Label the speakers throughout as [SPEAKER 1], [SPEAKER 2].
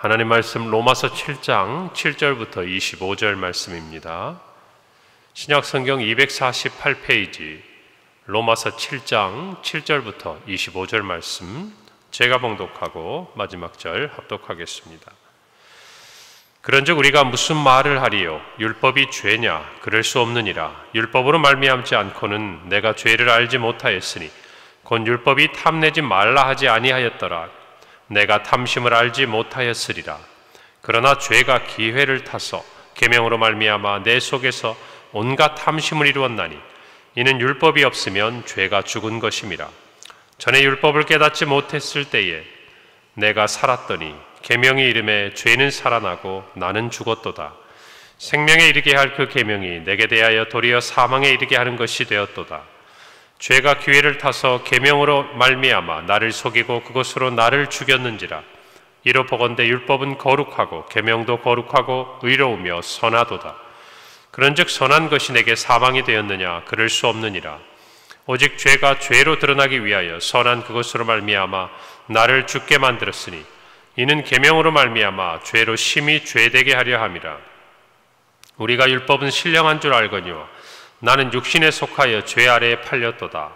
[SPEAKER 1] 하나님 말씀 로마서 7장 7절부터 25절 말씀입니다. 신약 성경 248페이지 로마서 7장 7절부터 25절 말씀 제가 봉독하고 마지막 절 합독하겠습니다. 그런즉 우리가 무슨 말을 하리요? 율법이 죄냐? 그럴 수 없느니라. 율법으로 말미암지 않고는 내가 죄를 알지 못하였으니 곧 율법이 탐내지 말라 하지 아니하였더라. 내가 탐심을 알지 못하였으리라. 그러나 죄가 기회를 타서 계명으로 말미암아 내 속에서 온갖 탐심을 이루었나니 이는 율법이 없으면 죄가 죽은 것임이라. 전에 율법을 깨닫지 못했을 때에 내가 살았더니 계명이 이름에 죄는 살아나고 나는 죽었도다. 생명에 이르게 할 그 계명이 내게 대하여 도리어 사망에 이르게 하는 것이 되었도다. 죄가 기회를 타서 계명으로 말미암아 나를 속이고 그것으로 나를 죽였는지라. 이로 보건대 율법은 거룩하고 계명도 거룩하고 의로우며 선하도다. 그런즉 선한 것이 내게 사망이 되었느냐? 그럴 수 없느니라. 오직 죄가 죄로 드러나기 위하여 선한 그것으로 말미암아 나를 죽게 만들었으니 이는 계명으로 말미암아 죄로 심히 죄되게 하려 함이라. 우리가 율법은 신령한 줄 알거니와 나는 육신에 속하여 죄 아래에 팔렸도다.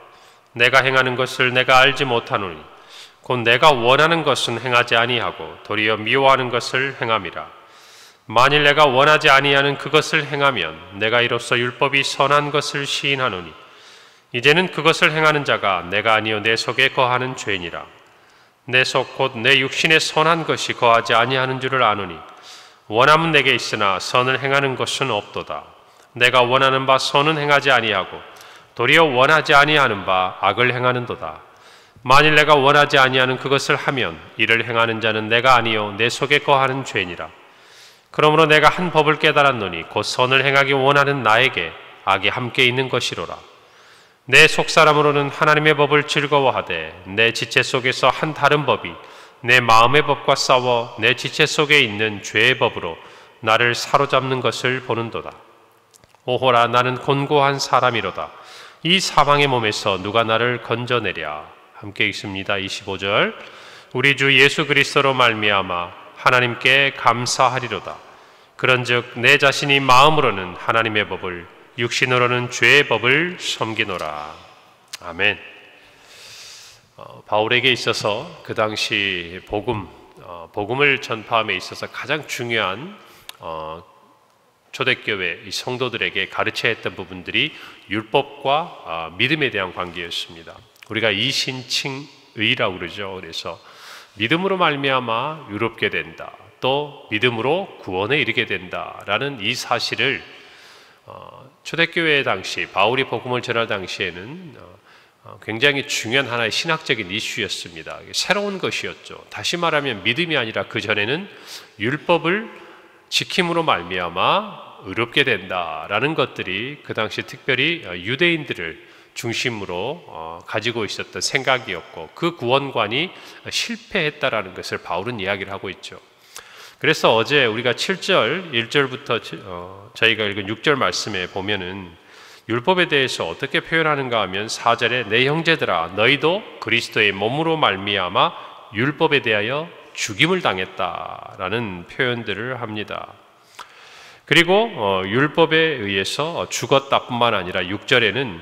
[SPEAKER 1] 내가 행하는 것을 내가 알지 못하노니 곧 내가 원하는 것은 행하지 아니하고 도리어 미워하는 것을 행함이라. 만일 내가 원하지 아니하는 그것을 행하면 내가 이로써 율법이 선한 것을 시인하노니 이제는 그것을 행하는 자가 내가 아니요 내 속에 거하는 죄니라. 내 속 곧 내 육신에 선한 것이 거하지 아니하는 줄을 아노니 원함은 내게 있으나 선을 행하는 것은 없도다. 내가 원하는 바 선은 행하지 아니하고 도리어 원하지 아니하는 바 악을 행하는도다. 만일 내가 원하지 아니하는 그것을 하면 이를 행하는 자는 내가 아니요 내 속에 거하는 죄니라. 그러므로 내가 한 법을 깨달았노니 곧 선을 행하기 원하는 나에게 악이 함께 있는 것이로라. 내 속사람으로는 하나님의 법을 즐거워하되 내 지체 속에서 한 다른 법이 내 마음의 법과 싸워 내 지체 속에 있는 죄의 법으로 나를 사로잡는 것을 보는도다. 오호라, 나는 곤고한 사람이로다. 이 사망의 몸에서 누가 나를 건져내랴. 함께 읽습니다. 25절. 우리 주 예수 그리스도로 말미암아 하나님께 감사하리로다. 그런즉 내 자신이 마음으로는 하나님의 법을 육신으로는 죄의 법을 섬기노라. 아멘. 바울에게 있어서 그 당시 복음을 전파함에 있어서 가장 중요한 초대교회 이 성도들에게 가르쳐야 했던 부분들이 율법과 믿음에 대한 관계였습니다. 우리가 이신칭의라고 그러죠. 그래서 믿음으로 말미암아 의롭게 된다. 또 믿음으로 구원에 이르게 된다라는 이 사실을 초대교회 당시 바울이 복음을 전할 당시에는 굉장히 중요한 하나의 신학적인 이슈였습니다. 새로운 것이었죠. 다시 말하면 믿음이 아니라 그전에는 율법을 지킴으로 말미암아 의롭게 된다라는 것들이 그 당시 특별히 유대인들을 중심으로 가지고 있었던 생각이었고 그 구원관이 실패했다라는 것을 바울은 이야기를 하고 있죠. 그래서 어제 우리가 7절 1절부터 저희가 읽은 6절 말씀에 보면은 율법에 대해서 어떻게 표현하는가 하면 4절에 내 형제들아 너희도 그리스도의 몸으로 말미암아 율법에 대하여 죽임을 당했다라는 표현들을 합니다. 그리고 율법에 의해서 죽었다 뿐만 아니라 6절에는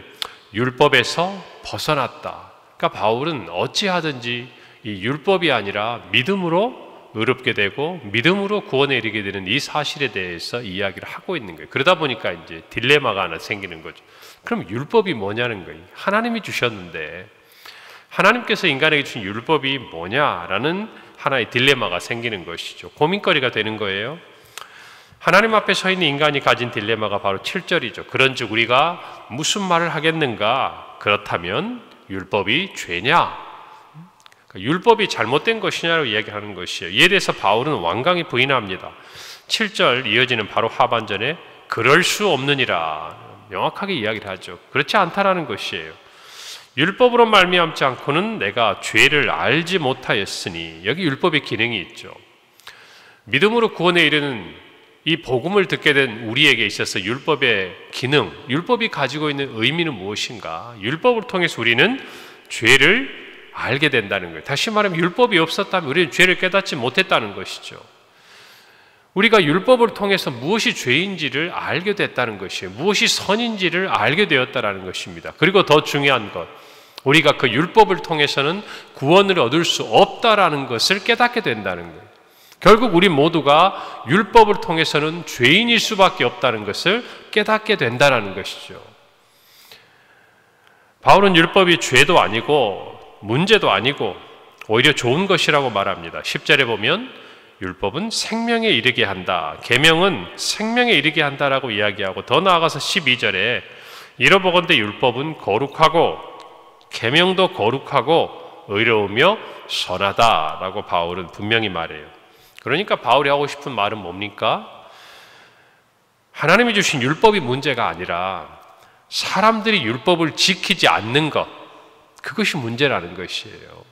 [SPEAKER 1] 율법에서 벗어났다. 그러니까 바울은 어찌하든지 이 율법이 아니라 믿음으로 의롭게 되고 믿음으로 구원에 이르게 되는 이 사실에 대해서 이야기를 하고 있는 거예요. 그러다 보니까 이제 딜레마가 하나 생기는 거죠. 그럼 율법이 뭐냐는 거예요. 하나님이 주셨는데 하나님께서 인간에게 주신 율법이 뭐냐라는 하나의 딜레마가 생기는 것이죠. 고민거리가 되는 거예요. 하나님 앞에 서 있는 인간이 가진 딜레마가 바로 7절이죠. 그런즉 우리가 무슨 말을 하겠는가? 그렇다면 율법이 죄냐? 율법이 잘못된 것이냐고 이야기하는 것이에요. 이에 대해서 바울은 완강히 부인합니다. 7절 이어지는 바로 하반전에 그럴 수 없느니라 명확하게 이야기를 하죠. 그렇지 않다라는 것이에요. 율법으로 말미암지 않고는 내가 죄를 알지 못하였으니 여기 율법의 기능이 있죠. 믿음으로 구원에 이르는 이 복음을 듣게 된 우리에게 있어서 율법의 기능, 율법이 가지고 있는 의미는 무엇인가? 율법을 통해서 우리는 죄를 알게 된다는 거예요. 다시 말하면 율법이 없었다면 우리는 죄를 깨닫지 못했다는 것이죠. 우리가 율법을 통해서 무엇이 죄인지를 알게 됐다는 것이에요. 무엇이 선인지를 알게 되었다는 것입니다. 그리고 더 중요한 것, 우리가 그 율법을 통해서는 구원을 얻을 수 없다라는 것을 깨닫게 된다는 거예요. 결국 우리 모두가 율법을 통해서는 죄인일 수밖에 없다는 것을 깨닫게 된다는 것이죠. 바울은 율법이 죄도 아니고 문제도 아니고 오히려 좋은 것이라고 말합니다. 10절에 보면 율법은 생명에 이르게 한다, 계명은 생명에 이르게 한다라고 이야기하고, 더 나아가서 12절에 이러보건대 율법은 거룩하고 계명도 거룩하고 의로우며 선하다라고 바울은 분명히 말해요. 그러니까 바울이 하고 싶은 말은 뭡니까? 하나님이 주신 율법이 문제가 아니라 사람들이 율법을 지키지 않는 것, 그것이 문제라는 것이에요.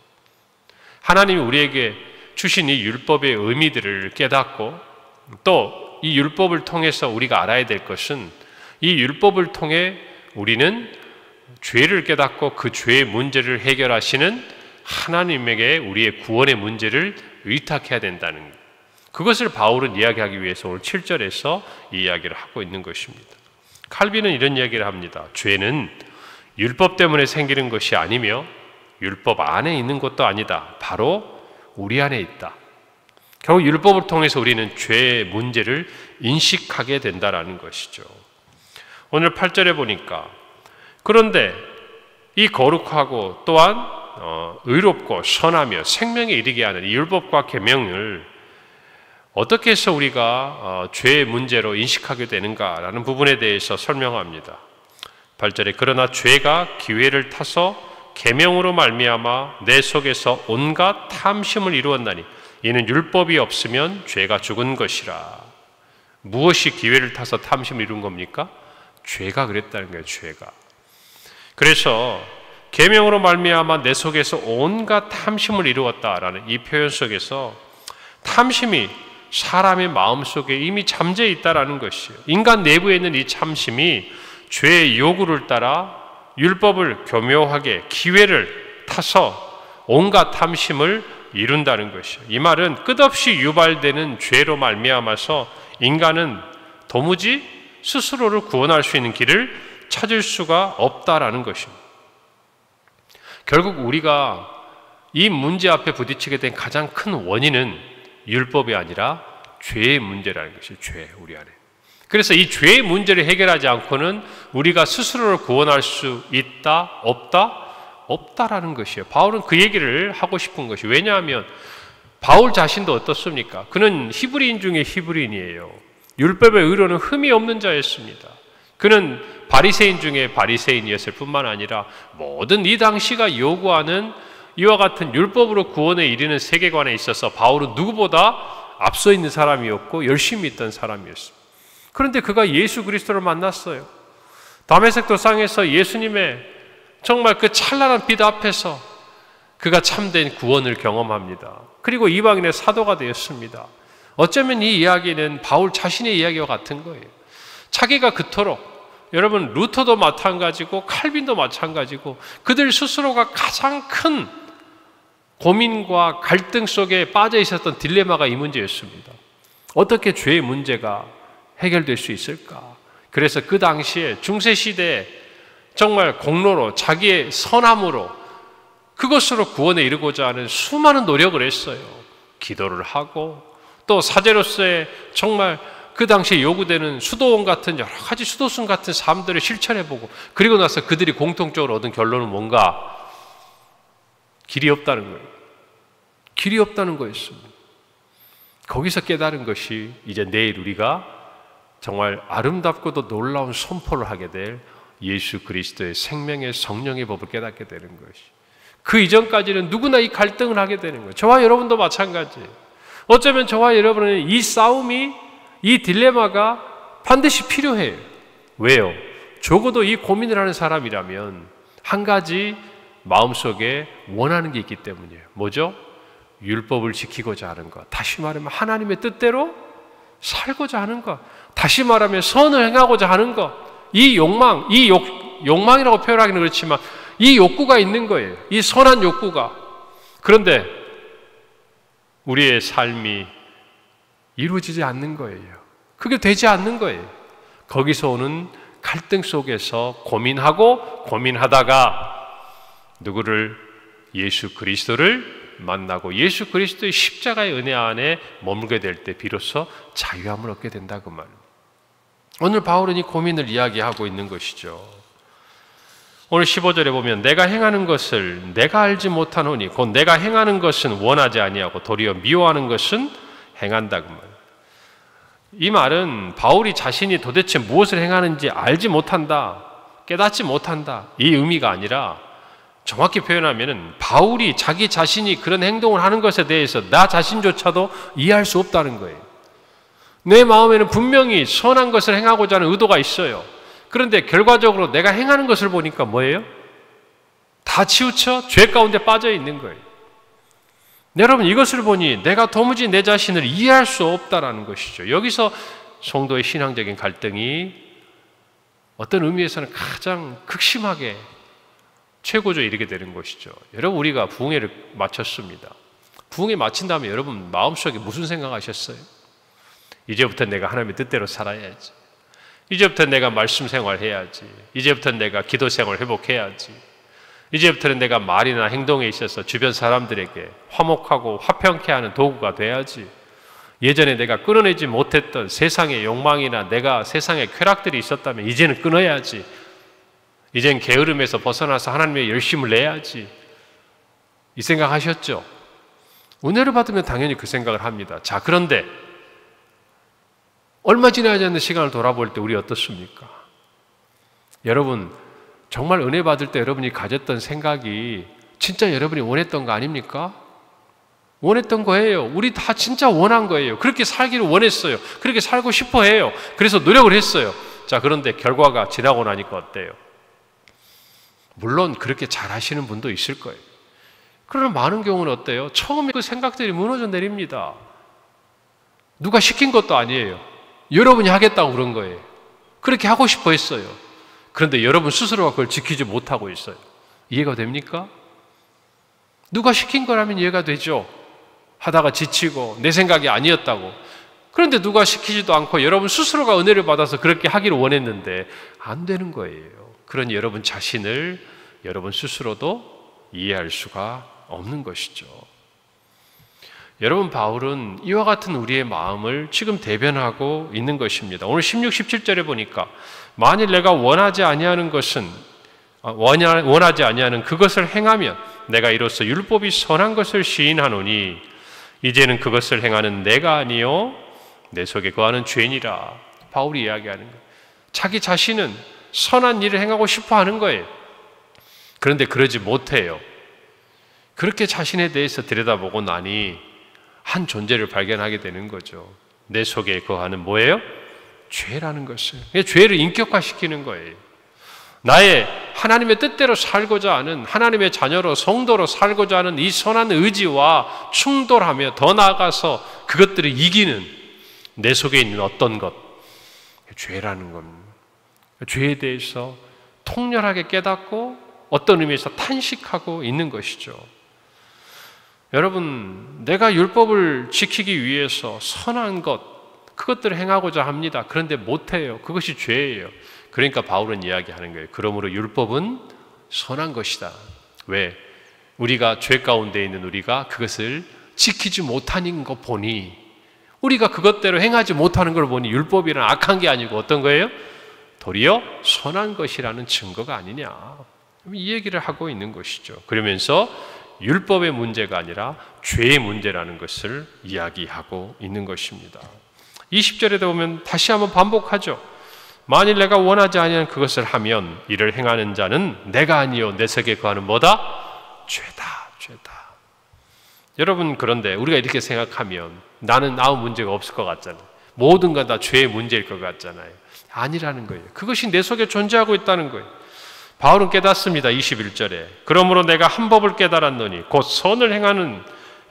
[SPEAKER 1] 하나님이 우리에게 주신 이 율법의 의미들을 깨닫고, 또 이 율법을 통해서 우리가 알아야 될 것은 이 율법을 통해 우리는 죄를 깨닫고 그 죄의 문제를 해결하시는 하나님에게 우리의 구원의 문제를 의탁해야 된다는 것. 그것을 바울은 이야기하기 위해서 오늘 7절에서 이 이야기를 하고 있는 것입니다. 칼빈은 이런 이야기를 합니다. 죄는 율법 때문에 생기는 것이 아니며 율법 안에 있는 것도 아니다. 바로 우리 안에 있다. 결국 율법을 통해서 우리는 죄의 문제를 인식하게 된다는 것이죠. 오늘 8절에 보니까 그런데 이 거룩하고 또한 의롭고 선하며 생명에 이르게 하는 이 율법과 계명을 어떻게 해서 우리가 죄의 문제로 인식하게 되는가라는 부분에 대해서 설명합니다. 8절에 그러나 죄가 기회를 타서 계명으로 말미암아 내 속에서 온갖 탐심을 이루었나니 이는 율법이 없으면 죄가 죽은 것이라. 무엇이 기회를 타서 탐심을 이룬 겁니까? 죄가 그랬다는 거예요. 죄가. 그래서 계명으로 말미암아 내 속에서 온갖 탐심을 이루었다라는 이 표현 속에서 탐심이 사람의 마음속에 이미 잠재해 있다라는 것이에요. 인간 내부에 있는 이 탐심이 죄의 요구를 따라 율법을 교묘하게 기회를 타서 온갖 탐심을 이룬다는 것이에요. 이 말은 끝없이 유발되는 죄로 말미암아서 인간은 도무지 스스로를 구원할 수 있는 길을 찾을 수가 없다라는 것입니다. 결국 우리가 이 문제 앞에 부딪히게 된 가장 큰 원인은 율법이 아니라 죄의 문제라는 것이에요. 죄, 우리 안에. 그래서 이 죄의 문제를 해결하지 않고는 우리가 스스로를 구원할 수 있다, 없다? 없다라는 것이에요. 바울은 그 얘기를 하고 싶은 것이, 왜냐하면 바울 자신도 어떻습니까? 그는 히브리인 중에 히브리인이에요. 율법의 의로는 흠이 없는 자였습니다. 그는 바리새인 중에 바리새인이었을 뿐만 아니라 모든 이 당시가 요구하는 이와 같은 율법으로 구원에 이르는 세계관에 있어서 바울은 누구보다 앞서 있는 사람이었고 열심히 있던 사람이었습니다. 그런데 그가 예수 그리스도를 만났어요. 다메섹 도상에서 예수님의 정말 그 찬란한 빛 앞에서 그가 참된 구원을 경험합니다. 그리고 이방인의 사도가 되었습니다. 어쩌면 이 이야기는 바울 자신의 이야기와 같은 거예요. 자기가 그토록, 여러분 루터도 마찬가지고 칼빈도 마찬가지고 그들 스스로가 가장 큰 고민과 갈등 속에 빠져 있었던 딜레마가 이 문제였습니다. 어떻게 죄의 문제가 해결될 수 있을까? 그래서 그 당시에 중세시대에 정말 공로로 자기의 선함으로 그것으로 구원에 이르고자 하는 수많은 노력을 했어요. 기도를 하고 또 사제로서의 정말 그 당시에 요구되는 수도원 같은 여러 가지 수도승 같은 삶들을 실천해보고, 그리고 나서 그들이 공통적으로 얻은 결론은 뭔가? 길이 없다는 거예요. 길이 없다는 거였습니다. 거기서 깨달은 것이 이제 내일 우리가 정말 아름답고도 놀라운 선포를 하게 될 예수 그리스도의 생명의 성령의 법을 깨닫게 되는 것이, 그 이전까지는 누구나 이 갈등을 하게 되는 거예요. 저와 여러분도 마찬가지예요. 어쩌면 저와 여러분은 이 싸움이, 이 딜레마가 반드시 필요해요. 왜요? 적어도 이 고민을 하는 사람이라면 한 가지 마음속에 원하는 게 있기 때문이에요. 뭐죠? 율법을 지키고자 하는 것. 다시 말하면 하나님의 뜻대로 살고자 하는 것. 다시 말하면 선을 행하고자 하는 것. 이 욕망, 욕망이라고 표현하기는 그렇지만 이 욕구가 있는 거예요. 이 선한 욕구가. 그런데 우리의 삶이 이루어지지 않는 거예요. 그게 되지 않는 거예요. 거기서 오는 갈등 속에서 고민하다가 누구를? 예수 그리스도를 만나고 예수 그리스도의 십자가의 은혜 안에 머물게 될 때 비로소 자유함을 얻게 된다 그 말입니다. 오늘 바울은 이 고민을 이야기하고 있는 것이죠. 오늘 15절에 보면 내가 행하는 것을 내가 알지 못하노니 곧 내가 행하는 것은 원하지 아니하고 도리어 미워하는 것은 행한다 그 말입니다. 이 말은 바울이 자신이 도대체 무엇을 행하는지 알지 못한다, 깨닫지 못한다 이 의미가 아니라 정확히 표현하면 바울이 자기 자신이 그런 행동을 하는 것에 대해서 나 자신조차도 이해할 수 없다는 거예요. 내 마음에는 분명히 선한 것을 행하고자 하는 의도가 있어요. 그런데 결과적으로 내가 행하는 것을 보니까 뭐예요? 다 치우쳐 죄 가운데 빠져 있는 거예요. 여러분, 이것을 보니 내가 도무지 내 자신을 이해할 수 없다라는 것이죠. 여기서 성도의 신앙적인 갈등이 어떤 의미에서는 가장 극심하게 최고조에 이르게 되는 것이죠. 여러분, 우리가 부흥회를 마쳤습니다. 부흥회 마친 다음에 여러분 마음속에 무슨 생각하셨어요? 이제부터 내가 하나님의 뜻대로 살아야지. 이제부터 내가 말씀 생활해야지. 이제부터 내가 기도 생활 회복해야지. 이제부터는 내가 말이나 행동에 있어서 주변 사람들에게 화목하고 화평케 하는 도구가 돼야지. 예전에 내가 끊어내지 못했던 세상의 욕망이나 내가 세상의 쾌락들이 있었다면 이제는 끊어야지. 이젠 게으름에서 벗어나서 하나님의 열심을 내야지. 이 생각 하셨죠? 은혜를 받으면 당연히 그 생각을 합니다. 자, 그런데 얼마 지나지 않는 시간을 돌아볼 때 우리 어떻습니까? 여러분, 정말 은혜 받을 때 여러분이 가졌던 생각이 진짜 여러분이 원했던 거 아닙니까? 원했던 거예요. 우리 다 진짜 원한 거예요. 그렇게 살기를 원했어요. 그렇게 살고 싶어 해요. 그래서 노력을 했어요. 자, 그런데 결과가 지나고 나니까 어때요? 물론 그렇게 잘 하시는 분도 있을 거예요. 그러나 많은 경우는 어때요? 처음에 그 생각들이 무너져 내립니다. 누가 시킨 것도 아니에요. 여러분이 하겠다고 그런 거예요. 그렇게 하고 싶어 했어요. 그런데 여러분 스스로가 그걸 지키지 못하고 있어요. 이해가 됩니까? 누가 시킨 거라면 이해가 되죠. 하다가 지치고 내 생각이 아니었다고. 그런데 누가 시키지도 않고 여러분 스스로가 은혜를 받아서 그렇게 하기를 원했는데 안 되는 거예요. 그러니 여러분 자신을 여러분 스스로도 이해할 수가 없는 것이죠. 여러분, 바울은 이와 같은 우리의 마음을 지금 대변하고 있는 것입니다. 오늘 16, 17절에 보니까 만일 내가 원하지 아니하는 그것을 행하면 내가 이로써 율법이 선한 것을 시인하노니 이제는 그것을 행하는 내가 아니요 내 속에 거하는 죄니라. 바울이 이야기하는 거예요. 자기 자신은 선한 일을 행하고 싶어 하는 거예요. 그런데 그러지 못해요. 그렇게 자신에 대해서 들여다보고 나니 한 존재를 발견하게 되는 거죠. 내 속에 거하는 뭐예요? 죄라는 것을. 죄를 인격화시키는 거예요. 나의 하나님의 뜻대로 살고자 하는, 하나님의 자녀로 성도로 살고자 하는 이 선한 의지와 충돌하며 더 나아가서 그것들을 이기는 내 속에 있는 어떤 것, 죄라는 겁니다. 죄에 대해서 통렬하게 깨닫고 어떤 의미에서 탄식하고 있는 것이죠. 여러분, 내가 율법을 지키기 위해서 선한 것, 그것들을 행하고자 합니다. 그런데 못해요. 그것이 죄예요. 그러니까 바울은 이야기하는 거예요. 그러므로 율법은 선한 것이다. 왜? 우리가 죄 가운데 있는 우리가 그것을 지키지 못하는 거 보니, 우리가 그것대로 행하지 못하는 걸 보니 율법이란 악한 게 아니고 어떤 거예요? 도리어 선한 것이라는 증거가 아니냐. 이 얘기를 하고 있는 것이죠. 그러면서 율법의 문제가 아니라 죄의 문제라는 것을 이야기하고 있는 것입니다. 20절에도 보면 다시 한번 반복하죠. 만일 내가 원하지 아니하는 그것을 하면 이를 행하는 자는 내가 아니요 내 속에 거하는 뭐다? 죄다. 여러분, 그런데 우리가 이렇게 생각하면 나는 아무 문제가 없을 것 같잖아요. 모든 건 다 죄의 문제일 것 같잖아요. 아니라는 거예요. 그것이 내 속에 존재하고 있다는 거예요. 바울은 깨닫습니다. 21절에 그러므로 내가 한 법을 깨달았노니 곧 선을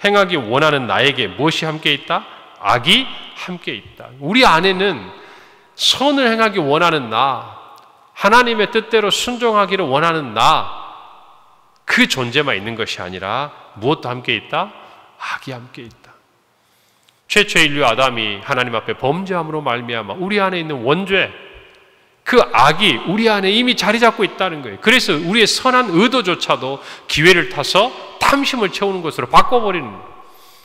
[SPEAKER 1] 행하기 원하는 나에게 무엇이 함께 있다? 악이 함께 있다. 우리 안에는 선을 행하기 원하는 나, 하나님의 뜻대로 순종하기를 원하는 나, 그 존재만 있는 것이 아니라 무엇도 함께 있다? 악이 함께 있다. 최초의 인류 아담이 하나님 앞에 범죄함으로 말미암아 우리 안에 있는 원죄, 그 악이 우리 안에 이미 자리 잡고 있다는 거예요. 그래서 우리의 선한 의도조차도 기회를 타서 탐심을 채우는 것으로 바꿔버리는 거예요.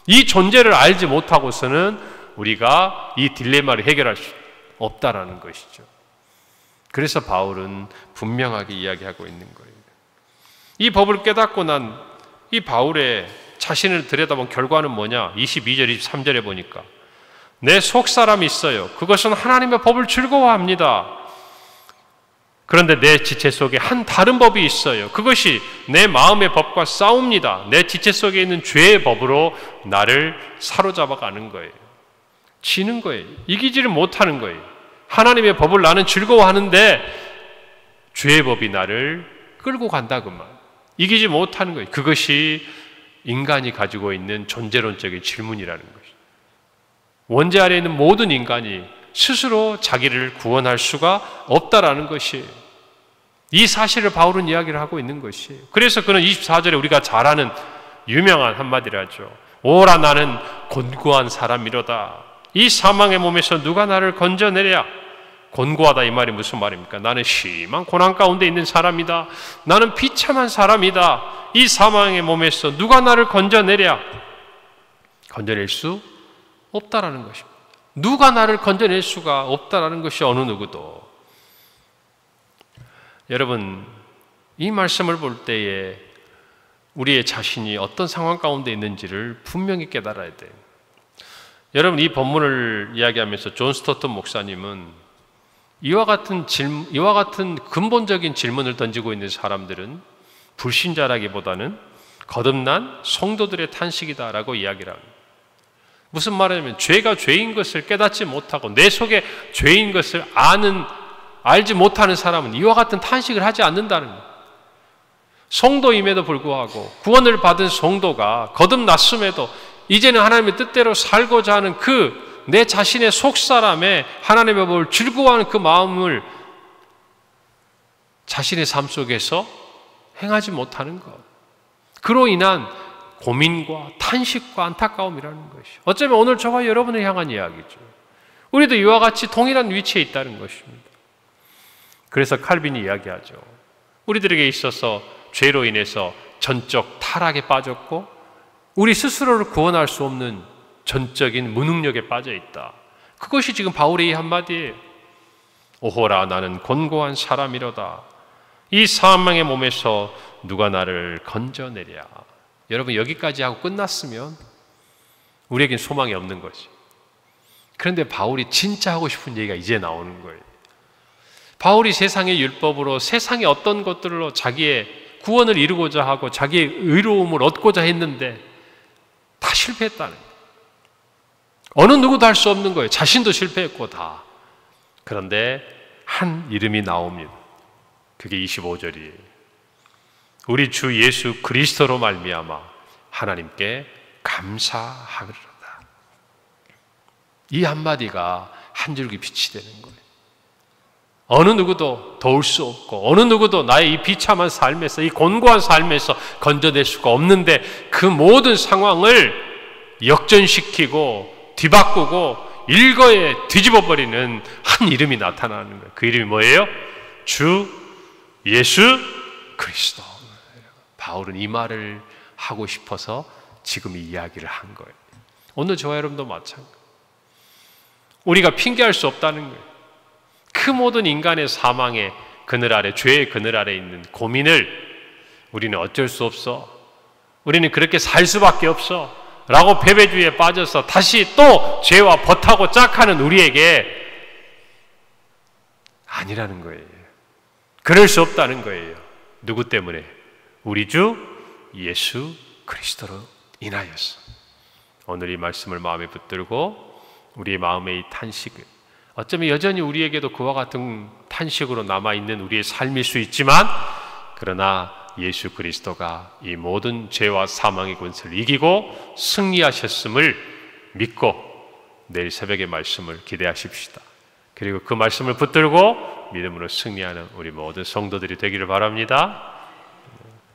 [SPEAKER 1] 이 존재를 알지 못하고서는 우리가 이 딜레마를 해결할 수 없다라는 것이죠. 그래서 바울은 분명하게 이야기하고 있는 거예요. 이 법을 깨닫고 난 이 바울의 자신을 들여다본 결과는 뭐냐? 22절, 23절에 보니까 내 속사람이 있어요. 그것은 하나님의 법을 즐거워합니다. 그런데 내 지체 속에 한 다른 법이 있어요. 그것이 내 마음의 법과 싸웁니다. 내 지체 속에 있는 죄의 법으로 나를 사로잡아가는 거예요. 지는 거예요. 이기지를 못하는 거예요. 하나님의 법을 나는 즐거워하는데 죄의 법이 나를 끌고 간다 그 말. 이기지 못하는 거예요. 그것이 인간이 가지고 있는 존재론적인 질문이라는 것이죠. 원죄 아래에 있는 모든 인간이 스스로 자기를 구원할 수가 없다라는 것이에요. 이 사실을 바울은 이야기를 하고 있는 것이에요. 그래서 그는 24절에 우리가 잘 아는 유명한 한마디라죠. 오라 나는 곤고한 사람이로다. 이 사망의 몸에서 누가 나를 건져내랴. 곤고하다 이 말이 무슨 말입니까? 나는 심한 고난 가운데 있는 사람이다. 나는 비참한 사람이다. 이 사망의 몸에서 누가 나를 건져내랴. 건져낼 수 없다라는 것입니다. 누가 나를 건져낼 수가 없다라는 것이 어느 누구도. 여러분, 이 말씀을 볼 때에 우리의 자신이 어떤 상황 가운데 있는지를 분명히 깨달아야 돼요. 여러분, 이 본문을 이야기하면서 존 스토튼 목사님은 이와 같은 근본적인 질문을 던지고 있는 사람들은 불신자라기보다는 거듭난 성도들의 탄식이다라고 이야기를 합니다. 무슨 말이냐면 죄가 죄인 것을 깨닫지 못하고 내 속에 죄인 것을 알지 못하는 사람은 이와 같은 탄식을 하지 않는다는 거예요. 성도임에도 불구하고 구원을 받은 성도가 거듭났음에도 이제는 하나님의 뜻대로 살고자 하는 내 자신의 속사람에 하나님의 법을 즐거워하는 그 마음을 자신의 삶 속에서 행하지 못하는 것. 그로 인한 고민과 탄식과 안타까움이라는 것이죠. 어쩌면 오늘 저와 여러분을 향한 이야기죠. 우리도 이와 같이 동일한 위치에 있다는 것입니다. 그래서 칼빈이 이야기하죠. 우리들에게 있어서 죄로 인해서 전적 타락에 빠졌고 우리 스스로를 구원할 수 없는 전적인 무능력에 빠져 있다. 그것이 지금 바울의 이 한마디예요. 오호라 나는 곤고한 사람이로다. 이 사망의 몸에서 누가 나를 건져내랴. 여러분 여기까지 하고 끝났으면 우리에겐 소망이 없는 거지. 그런데 바울이 진짜 하고 싶은 얘기가 이제 나오는 거예요. 바울이 세상의 율법으로 세상의 어떤 것들로 자기의 구원을 이루고자 하고 자기의 의로움을 얻고자 했는데 다 실패했다는 거예요. 어느 누구도 할 수 없는 거예요. 자신도 실패했고 다. 그런데 한 이름이 나옵니다. 그게 25절이에요. 우리 주 예수 그리스도로 말미암아 하나님께 감사하리로다. 이 한마디가 한 줄기 빛이 되는 거예요. 어느 누구도 도울 수 없고 어느 누구도 나의 이 비참한 삶에서 이 곤고한 삶에서 건져낼 수가 없는데 그 모든 상황을 역전시키고 뒤바꾸고 일거에 뒤집어버리는 한 이름이 나타나는 거예요. 그 이름이 뭐예요? 주 예수 그리스도. 바울은 이 말을 하고 싶어서 지금 이 이야기를 한 거예요. 오늘 저와 여러분도 마찬가지예요. 우리가 핑계할 수 없다는 거예요. 그 모든 인간의 사망의 그늘 아래, 죄의 그늘 아래 있는 고민을 우리는 어쩔 수 없어. 우리는 그렇게 살 수밖에 없어. 라고 패배주의에 빠져서 다시 또 죄와 벗하고 짝하는 우리에게 아니라는 거예요. 그럴 수 없다는 거예요. 누구 때문에? 우리 주 예수 그리스도로 인하여서. 오늘 이 말씀을 마음에 붙들고 우리의 마음의 이 탄식을 어쩌면 여전히 우리에게도 그와 같은 탄식으로 남아있는 우리의 삶일 수 있지만 그러나 예수 그리스도가 이 모든 죄와 사망의 권세를 이기고 승리하셨음을 믿고 내일 새벽의 말씀을 기대하십시다. 그리고 그 말씀을 붙들고 믿음으로 승리하는 우리 모든 성도들이 되기를 바랍니다.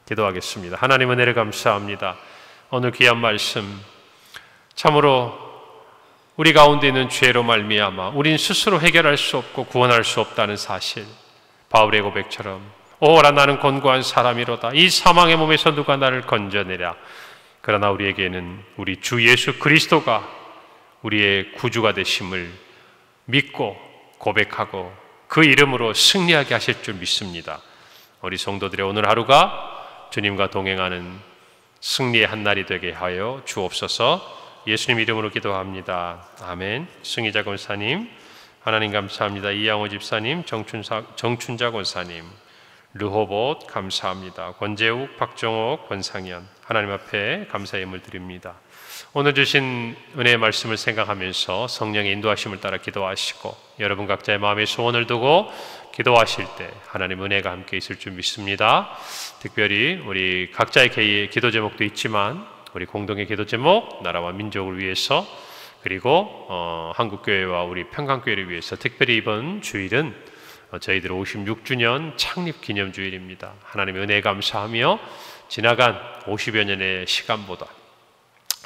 [SPEAKER 1] 기도하겠습니다. 하나님 은혜를 감사합니다. 오늘 귀한 말씀, 참으로 우리 가운데 있는 죄로 말미암아 우린 스스로 해결할 수 없고 구원할 수 없다는 사실, 바울의 고백처럼 오라 나는 곤고한 사람이로다. 이 사망의 몸에서 누가 나를 건져내랴. 그러나 우리에게는 우리 주 예수 그리스도가 우리의 구주가 되심을 믿고 고백하고 그 이름으로 승리하게 하실 줄 믿습니다. 우리 성도들의 오늘 하루가 주님과 동행하는 승리의 한 날이 되게 하여 주옵소서. 예수님 이름으로 기도합니다. 아멘. 승희자 권사님, 하나님 감사합니다. 이양호 집사님, 정춘자 권사님, 르호봇 감사합니다. 권재욱, 박정옥, 권상현, 하나님 앞에 감사의 예물 드립니다. 오늘 주신 은혜의 말씀을 생각하면서 성령의 인도하심을 따라 기도하시고 여러분 각자의 마음에 소원을 두고 기도하실 때 하나님 은혜가 함께 있을 줄 믿습니다. 특별히 우리 각자의 개의 기도 제목도 있지만 우리 공동의 기도 제목, 나라와 민족을 위해서, 그리고 한국교회와 우리 평강교회를 위해서 특별히 이번 주일은 저희들 56주년 창립 기념주일입니다. 하나님의 은혜에 감사하며 지나간 50여 년의 시간보다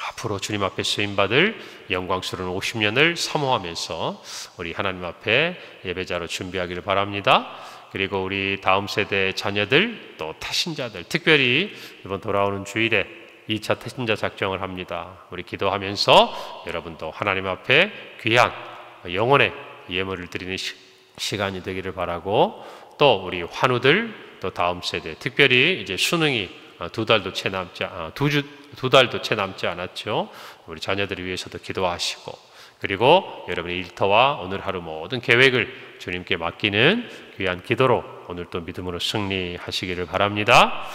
[SPEAKER 1] 앞으로 주님 앞에 쓰임받을 영광스러운 50년을 사모하면서 우리 하나님 앞에 예배자로 준비하기를 바랍니다. 그리고 우리 다음 세대 자녀들, 또 태신자들, 특별히 이번 돌아오는 주일에 2차 태신자 작정을 합니다. 우리 기도하면서 여러분도 하나님 앞에 귀한 영혼의 예물을 드리는 시간이 되기를 바라고, 또 우리 환우들, 또 다음 세대, 특별히 이제 수능이 두 달도 채 남지 않았죠. 우리 자녀들을 위해서도 기도하시고, 그리고 여러분의 일터와 오늘 하루 모든 계획을 주님께 맡기는 귀한 기도로 오늘 또 믿음으로 승리하시기를 바랍니다.